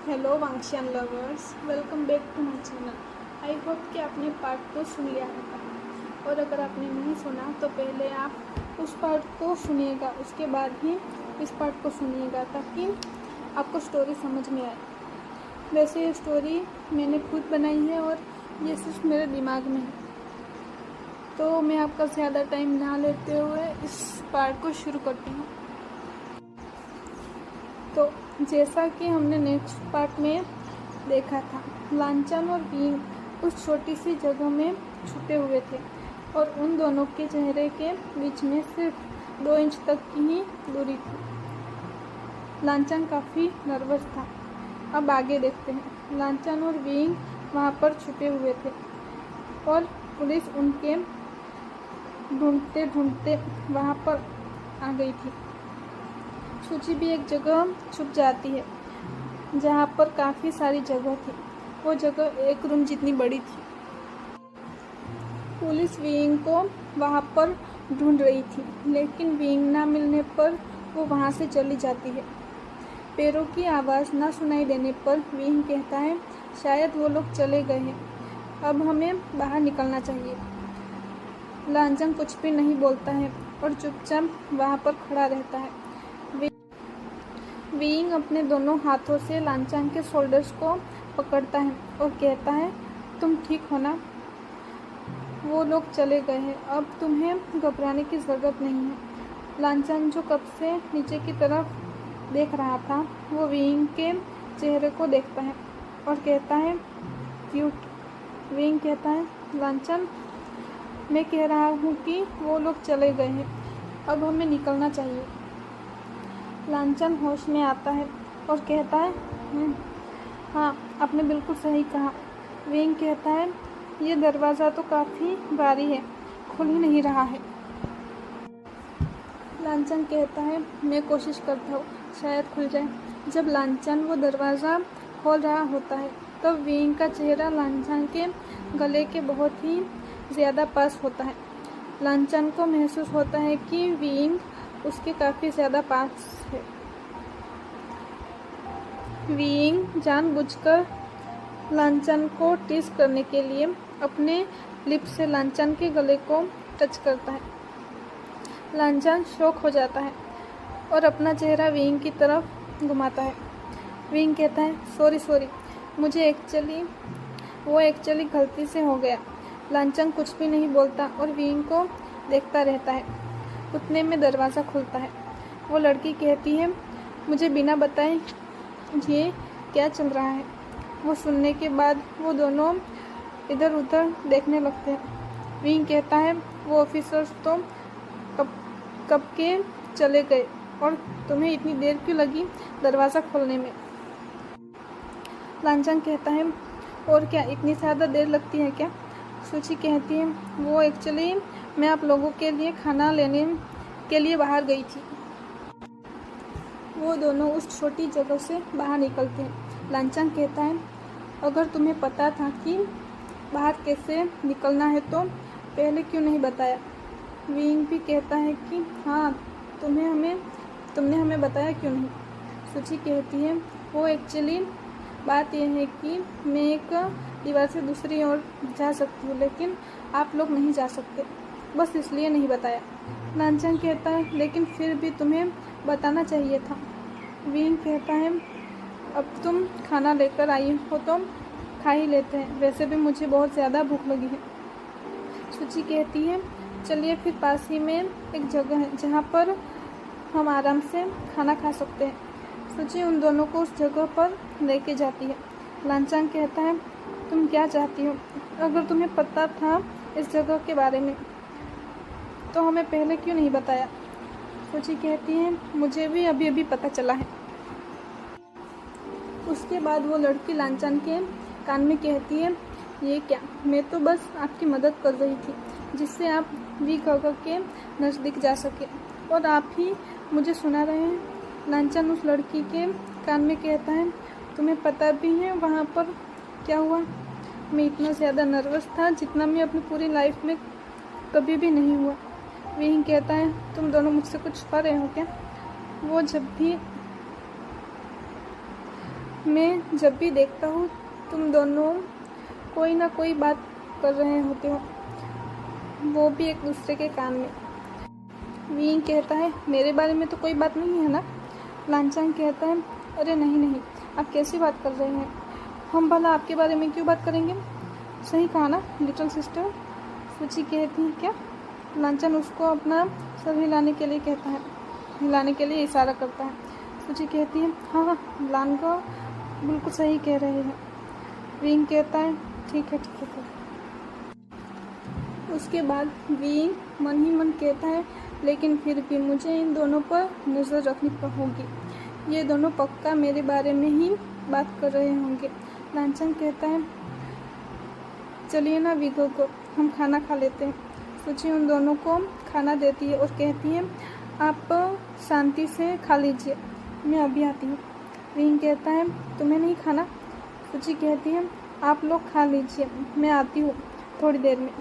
Hello Wangxian lovers, welcome back to my channel. I hope कि आपने part को सुन लिया होगा, और अगर आपने नहीं सुना तो पहले आप उस पार्ट को सुनिएगा, उसके बाद ही इस पार्ट को सुनिएगा ताकि आपको स्टोरी समझ में आए। वैसे ये स्टोरी मैंने खुद बनाई है और ये सिर्फ मेरे दिमाग में है, तो मैं आपका ज़्यादा टाइम ना लेते हुए इस पार्ट को शुरू करती हूँ। तो जैसा कि हमने नेक्स्ट पार्ट में देखा था, लांचन और बींग उस छोटी सी जगह में छुपे हुए थे और उन दोनों के चेहरे के बीच में सिर्फ 2 इंच तक की ही दूरी थी। लांचन काफ़ी नर्वस था। अब आगे देखते हैं। लांचन और बींग वहाँ पर छुपे हुए थे और पुलिस उनके ढूंढते ढूंढते वहाँ पर आ गई थी। सूची भी एक जगह छुप जाती है जहाँ पर काफ़ी सारी जगह थी। वो जगह एक रूम जितनी बड़ी थी। पुलिस विंग को वहाँ पर ढूंढ रही थी, लेकिन विंग ना मिलने पर वो वहाँ से चली जाती है। पैरों की आवाज़ ना सुनाई देने पर विंग कहता है, शायद वो लोग चले गए हैं, अब हमें बाहर निकलना चाहिए। लांचन कुछ भी नहीं बोलता है और चुपचाप वहाँ पर खड़ा रहता है। विंग अपने दोनों हाथों से लांचन के शोल्डर्स को पकड़ता है और कहता है, तुम ठीक हो ना? वो लोग चले गए हैं, अब तुम्हें घबराने की ज़रूरत नहीं है। लांचन जो कब से नीचे की तरफ देख रहा था, वो विंग के चेहरे को देखता है और कहता है, क्यूट। विंग कहता है, लांचन, मैं कह रहा हूँ कि वो लोग चले गए हैं, अब हमें निकलना चाहिए। लांचन होश में आता है और कहता है, हाँ, आपने बिल्कुल सही कहा। विंग कहता है, ये दरवाज़ा तो काफ़ी भारी है, खुल ही नहीं रहा है। लांचन कहता है, मैं कोशिश करता हूँ, शायद खुल जाए। जब लांचन वो दरवाज़ा खोल रहा होता है तब विंग का चेहरा लांचन के गले के बहुत ही ज़्यादा पास होता है। लांचन को महसूस होता है कि विंग उसके काफ़ी ज़्यादा पास है। विंग जानबूझकर लांचन को टीस करने के लिए अपने लिप्स से लांचन के गले को टच करता है। लांचन शॉक हो जाता है और अपना चेहरा विंग की तरफ घुमाता है। विंग कहता है, सॉरी, मुझे एक्चुअली गलती से हो गया। लांचन कुछ भी नहीं बोलता और विंग को देखता रहता है। उतने में दरवाज़ा खुलता है। वो लड़की कहती है, मुझे बिना बताए ये क्या चल रहा है। वो सुनने के बाद वो दोनों इधर उधर देखने लगते हैं। विंग कहता है, वो ऑफिसर्स तो कब के चले गए और तुम्हें इतनी देर क्यों लगी दरवाज़ा खोलने में? लांचन कहता है, और क्या इतनी ज़्यादा देर लगती है क्या? सूची कहती है, वो एक्चुअली मैं आप लोगों के लिए खाना लेने के लिए बाहर गई थी। वो दोनों उस छोटी जगह से बाहर निकलते हैं। लांचन कहता है, अगर तुम्हें पता था कि बाहर कैसे निकलना है तो पहले क्यों नहीं बताया? विंग भी कहता है कि हाँ, तुमने हमें बताया क्यों नहीं? सूची कहती है, वो एक्चुअली बात यह है कि मैं एक दीवार से दूसरी ओर जा सकती हूँ, लेकिन आप लोग नहीं जा सकते, बस इसलिए नहीं बताया। लांचन कहता है, लेकिन फिर भी तुम्हें बताना चाहिए था। विंग कहता है, अब तुम खाना लेकर आई हो तो खा ही लेते हैं, वैसे भी मुझे बहुत ज़्यादा भूख लगी है। सूची कहती है, चलिए फिर पास ही में एक जगह है जहाँ पर हम आराम से खाना खा सकते हैं। सूची उन दोनों को उस जगह पर लेके जाती है। लांचन कहता है, तुम क्या चाहती हो? अगर तुम्हें पता था इस जगह के बारे में तो हमें पहले क्यों नहीं बताया? सूची कहती है, मुझे भी अभी अभी पता चला है। उसके बाद वो लड़की लांचन के कान में कहती है, ये क्या? मैं तो बस आपकी मदद कर रही थी जिससे आप भी जगह के नज़दीक जा सके, और आप ही मुझे सुना रहे हैं। लांचन उस लड़की के कान में कहता है, तुम्हें पता भी है वहाँ पर क्या हुआ? मैं इतना ज़्यादा नर्वस था जितना मैं अपनी पूरी लाइफ में कभी भी नहीं हुआ। विंग कहता है, तुम दोनों मुझसे कुछ छुपा रहे हो क्या? मैं जब भी देखता हूँ तुम दोनों कोई ना कोई बात कर रहे होते हो, वो भी एक दूसरे के कान में। विंग कहता है मेरे बारे में तो कोई बात नहीं है ना। लांचांग कहता है अरे नहीं नहीं, आप कैसी बात कर रहे हैं, हम भला आपके बारे में क्यों बात करेंगे। सही कहा ना लिटिल सिस्टर। सूची कहती है क्या। लांचांग उसको अपना सर हिलाने के लिए कहता है, हिलाने के लिए इशारा करता है। सूची कहती है हाँ हाँ लानगा बिल्कुल सही कह रहे हैं। विंग कहता है ठीक है ठीक है। उसके बाद विंग मन ही मन कहता है लेकिन फिर भी मुझे इन दोनों पर नज़र रखनी होगी, ये दोनों पक्का मेरे बारे में ही बात कर रहे होंगे। लांचांग कहता है चलिए ना विगो को, हम खाना खा लेते हैं। सूची उन दोनों को खाना देती है और कहती है आप शांति से खा लीजिए, मैं अभी आती हूँ। विंग कहता है तुम्हें नहीं खाना। सूची कहती है आप लोग खा लीजिए, मैं आती हूँ थोड़ी देर में,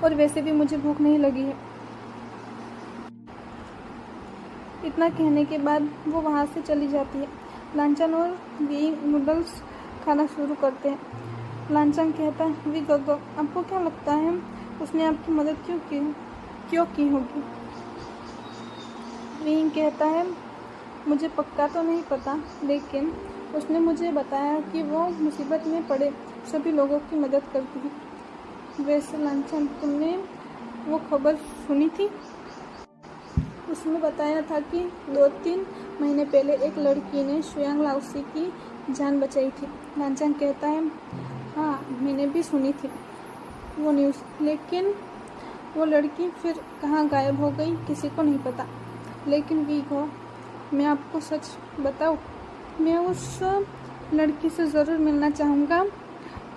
और वैसे भी मुझे भूख नहीं लगी है। इतना कहने के बाद वो वहाँ से चली जाती है। लांचांग और विंग नूडल्स खाना शुरू करते हैं। लांचांग कहता है वी गगो आपको क्या लगता है उसने आपकी मदद क्यों की होगी। विंग कहता है मुझे पक्का तो नहीं पता, लेकिन उसने मुझे बताया कि वो मुसीबत में पड़े सभी लोगों की मदद करती है। वैसे लांचांग तुमने वो खबर सुनी थी, उसमें बताया था कि 2-3 महीने पहले एक लड़की ने शुयांग लाओसी की जान बचाई थी। लांचांग कहता है हाँ मैंने भी सुनी थी वो न्यूज़, लेकिन वो लड़की फिर कहाँ गायब हो गई किसी को नहीं पता। लेकिन वीगो मैं आपको सच बताऊँ, मैं उस लड़की से ज़रूर मिलना चाहूँगा,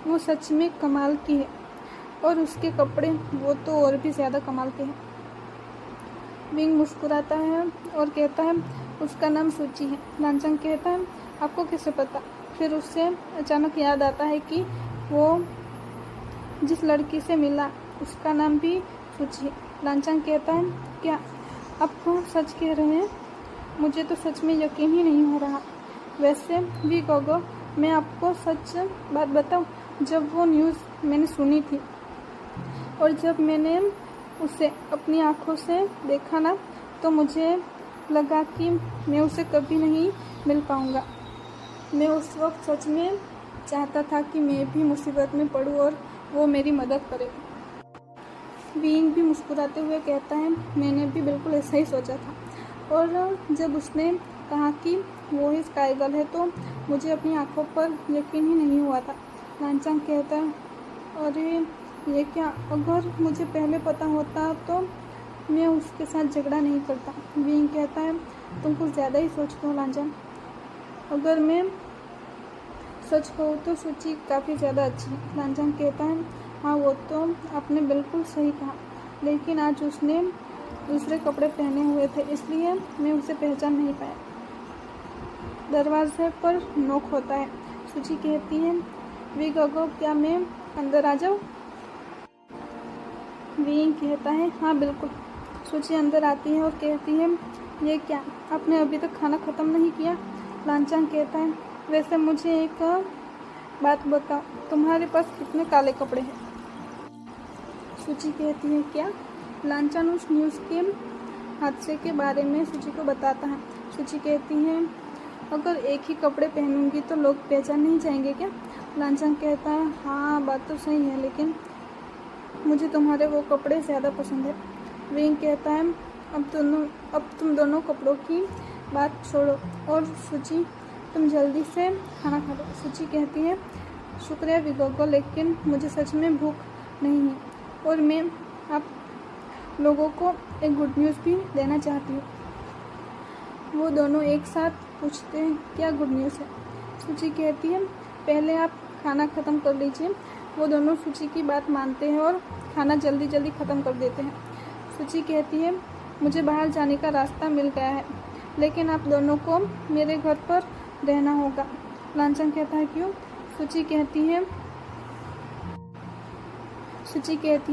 वो सच में कमाल की है और उसके कपड़े वो तो और भी ज़्यादा कमाल के हैं। विंग मुस्कुराता है और कहता है उसका नाम सूची है। लांचांग कहता है आपको कैसे पता। फिर उससे अचानक याद आता है कि वो जिस लड़की से मिला उसका नाम भी सूची है। लांचांग कहता है क्या आप सच कह रहे हैं, मुझे तो सच में यकीन ही नहीं हो रहा। वैसे भी गोगो मैं आपको सच बात बताऊं, जब वो न्यूज़ मैंने सुनी थी और जब मैंने उसे अपनी आँखों से देखा ना, तो मुझे लगा कि मैं उसे कभी नहीं मिल पाऊँगा। मैं उस वक्त सच में चाहता था कि मैं भी मुसीबत में पड़ूँ और वो मेरी मदद करे। विंग भी मुस्कुराते हुए कहता है मैंने भी बिल्कुल ऐसा ही सोचा था, और जब उसने कहा कि वो ही स्काई गर्ल है तो मुझे अपनी आँखों पर यकीन ही नहीं हुआ था। लांचांग कहता है अरे ये क्या, अगर मुझे पहले पता होता तो मैं उसके साथ झगड़ा नहीं करता। विंग कहता है तुम कुछ ज़्यादा ही सोचते हो लांचांग, अगर मैं सच कहूँ तो सूची काफ़ी ज़्यादा अच्छी है। लांचांग कहता है हाँ वो तो आपने बिल्कुल सही कहा, लेकिन आज उसने दूसरे कपड़े पहने हुए थे इसलिए मैं उसे पहचान नहीं पाया। दरवाजे पर नॉक होता है। सूची कहती है वी गगो क्या मैं अंदर आ जाऊँ। विंग कहता है हाँ बिल्कुल। सूची अंदर आती है और कहती है ये क्या, आपने अभी तक खाना ख़त्म नहीं किया। लांचांग कहता है वैसे मुझे एक बात बताओ, तुम्हारे पास कितने काले कपड़े हैं। सूची कहती है क्या। लांचांग उस न्यूज़ के हादसे के बारे में सूची को बताता है। सूची कहती है अगर एक ही कपड़े पहनूंगी तो लोग पहचान नहीं जाएंगे क्या। लांचांग कहता है हाँ बात तो सही है, लेकिन मुझे तुम्हारे वो कपड़े ज़्यादा पसंद है। विंग कहता है अब तुम दोनों कपड़ों की बात छोड़ो और सूची तुम जल्दी से खाना खा लो। सूची कहती है शुक्रिया विगोगो, लेकिन मुझे सच में भूख नहीं है और मैं आप लोगों को एक गुड न्यूज़ भी देना चाहती हूँ। वो दोनों एक साथ पूछते हैं क्या गुड न्यूज़ है। सूची कहती है पहले आप खाना ख़त्म कर लीजिए। वो दोनों सूची की बात मानते हैं और खाना जल्दी जल्दी ख़त्म कर देते हैं। सूची कहती है मुझे बाहर जाने का रास्ता मिल गया है, लेकिन आप दोनों को मेरे घर पर रहना होगा। लांचांग कहता है क्यों। सूची कहती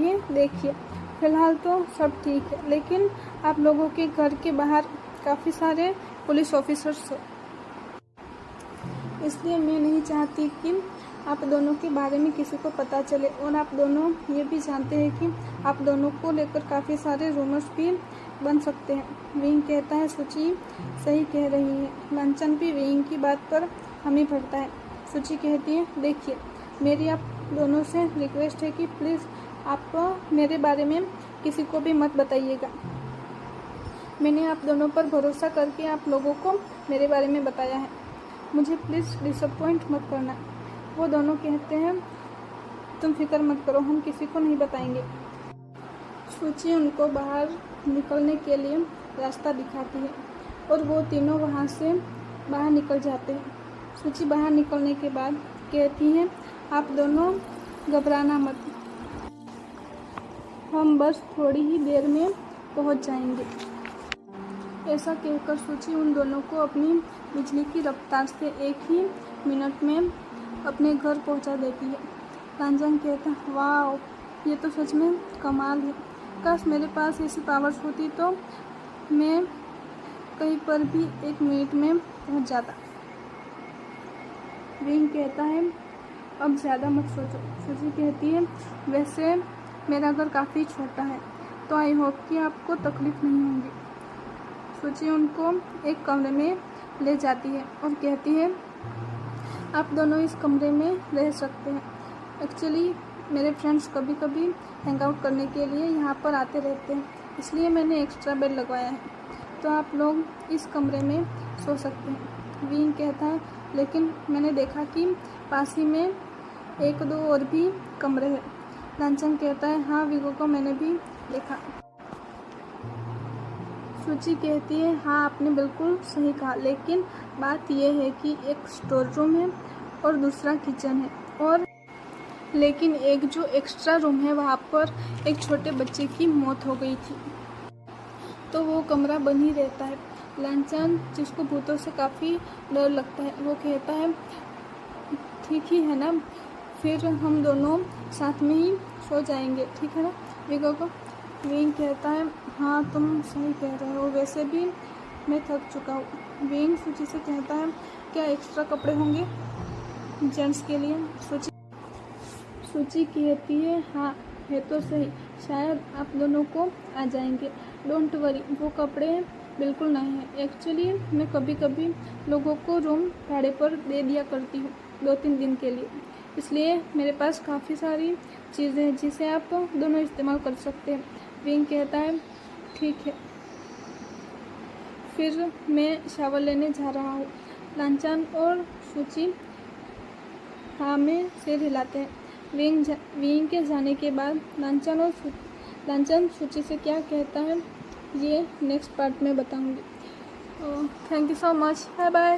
है देखिए फ़िलहाल तो सब ठीक है, लेकिन आप लोगों के घर के बाहर काफ़ी सारे पुलिस ऑफिसर्स इसलिए मैं नहीं चाहती कि आप दोनों के बारे में किसी को पता चले। और आप दोनों ये भी जानते हैं कि आप दोनों को लेकर काफ़ी सारे रूमर्स भी बन सकते हैं। विंग कहता है सूची सही कह रही है। लांछन भी विंग की बात पर हामी भरता है। सूची कहती है देखिए, मेरी आप दोनों से रिक्वेस्ट है कि प्लीज़ आप मेरे बारे में किसी को भी मत बताइएगा। मैंने आप दोनों पर भरोसा करके आप लोगों को मेरे बारे में बताया है। मुझे प्लीज़ डिसअपॉइंट मत करना। वो दोनों कहते हैं तुम फिक्र मत करो, हम किसी को नहीं बताएंगे। सूची उनको बाहर निकलने के लिए रास्ता दिखाती है और वो तीनों वहाँ से बाहर निकल जाते हैं। सूची बाहर निकलने के बाद कहती है आप दोनों घबराना मत, हम बस थोड़ी ही देर में पहुँच जाएंगे। ऐसा कहकर सूची उन दोनों को अपनी बिजली की रफ्तार से 1 ही मिनट में अपने घर पहुंचा देती है। लांछन कहता है वाह, ये तो सच में कमाल है। काश मेरे पास ऐसी पावर्स होती तो मैं कहीं पर भी 1 मिनट में पहुंच जाता। विंग कहता है अब ज़्यादा मत सोचो। सूची कहती है वैसे मेरा घर काफ़ी छोटा है तो आई होप कि आपको तकलीफ़ नहीं होगी। सूची उनको एक कमरे में ले जाती है और कहती है आप दोनों इस कमरे में रह सकते हैं। एक्चुअली मेरे फ्रेंड्स कभी कभी हैंग आउट करने के लिए यहाँ पर आते रहते हैं, इसलिए मैंने एक्स्ट्रा बेड लगवाया है, तो आप लोग इस कमरे में सो सकते हैं। विंग कहता है लेकिन मैंने देखा कि पास ही में 1-2 और भी कमरे हैं। लांछन कहता है हाँ विगो को मैंने भी देखा। सूची कहती है हाँ आपने बिल्कुल सही कहा, लेकिन बात यह है कि एक स्टोर रूम है और दूसरा किचन है, और लेकिन एक जो एक्स्ट्रा रूम है वहाँ पर एक छोटे बच्चे की मौत हो गई थी, तो वो कमरा बंद ही रहता है। लांछन जिसको भूतों से काफ़ी डर लगता है वो कहता है ठीक ही है ना, फिर हम दोनों साथ में ही सो जाएंगे, ठीक है ना विगो को। विंग कहता है हाँ तुम सही कह रहे हो, वैसे भी मैं थक चुका हूँ। विंग सूची से कहता है क्या एक्स्ट्रा कपड़े होंगे जेंट्स के लिए। सूची कहती है हाँ है तो सही, शायद आप दोनों को आ जाएंगे। डोंट वरी, वो कपड़े बिल्कुल नहीं है। एक्चुअली मैं कभी कभी लोगों को रूम भाड़े पर दे दिया करती हूँ 2-3 दिन के लिए, इसलिए मेरे पास काफ़ी सारी चीज़ें हैं जिसे आप दोनों इस्तेमाल कर सकते हैं। विंग कहता है ठीक है, फिर मैं शावर लेने जा रहा हूँ। लांछन और सूची हाँ में सिर हिलाते हैं। विंग के जाने के बाद लांछन सूची से क्या कहता है ये नेक्स्ट पार्ट में बताऊंगी। Thank you so much, bye bye.